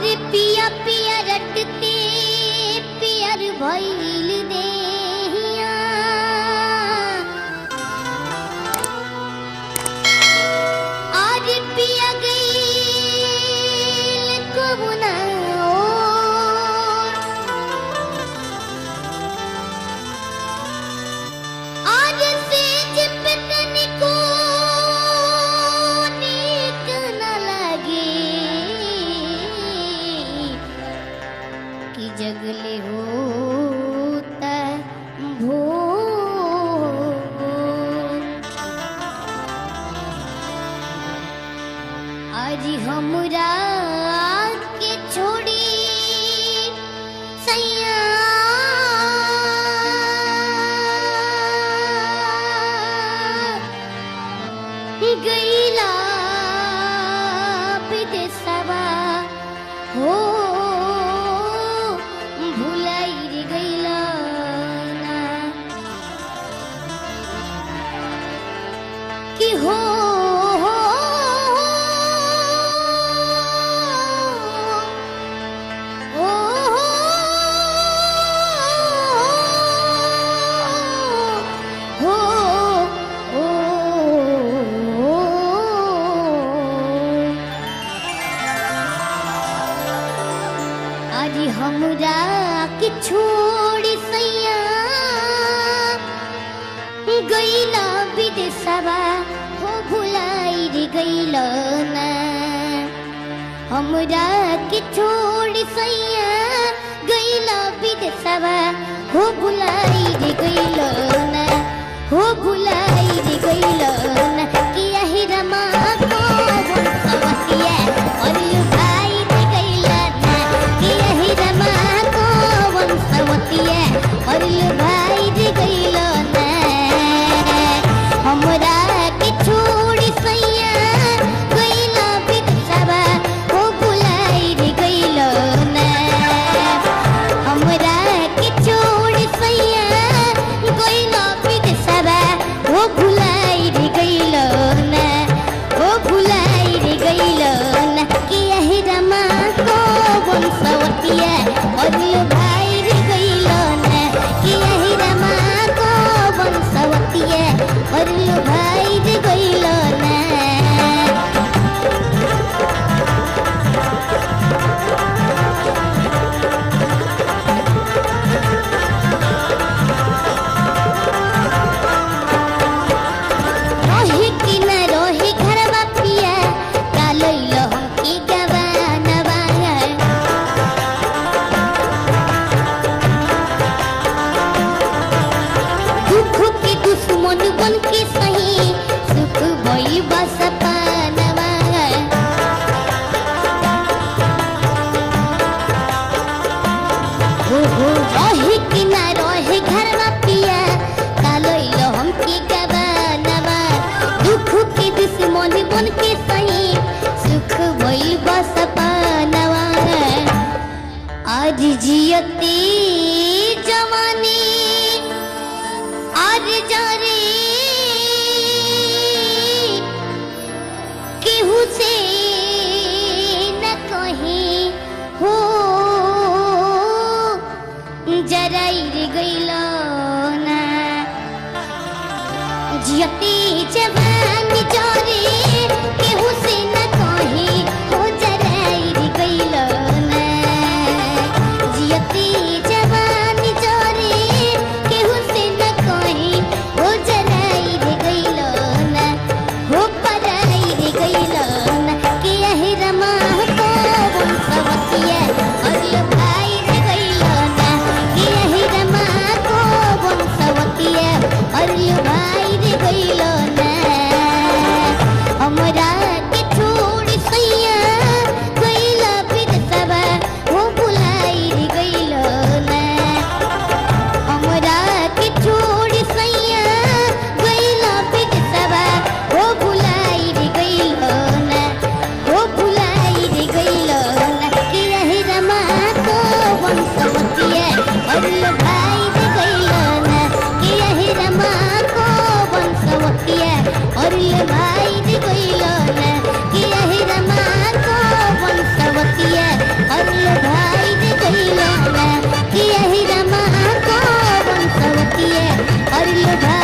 अरे पिया पिया रटते पियर भइल देहिया अरे पिया गइल कबुना आज से जिपतन को नीक न लगे कि जगले होता भोर आज हमरा के छोड़ी सैया गईला विदेशवा हो भुलाइर गईला ना कि हो हमरा के छोड़ी सैया गईला विदेशवा हो भुलाइर गईला ना हमरा के छोड़ी सैया गईला विदेशवा हो भुलाइर गईला ना हो भुलाइर गईला ना कि यही रमा को वंशवतिया और और भाई गईल ना हमरा के छोड़ी सैया गईल विदेशवा हो भुलाइर गईल ना हमरा के छोड़ी सैया गईल विदेशवा हो भुलाइर गईल ना हो भुलाइर गईल ना कि यही रमा को वंशवतिया और भाई और भाई गईल ना रोही कि न रोही घरवा पिया कालैल हमके गवानवा दुख के दुश्मन बन के सही सुख भई बस पानवा हो रही कि ना रहे घरवा पिया कालैल हमके गवानवा दुख के दुश्मन बन के सही सुख भई बस पानवा आज जियते जवानी आज जारे केहू से न कहीं हो जराइर गईल ना जियते जवान जारे केहू से न कहीं हो जराइर गईल ना जियते जवान जारे लो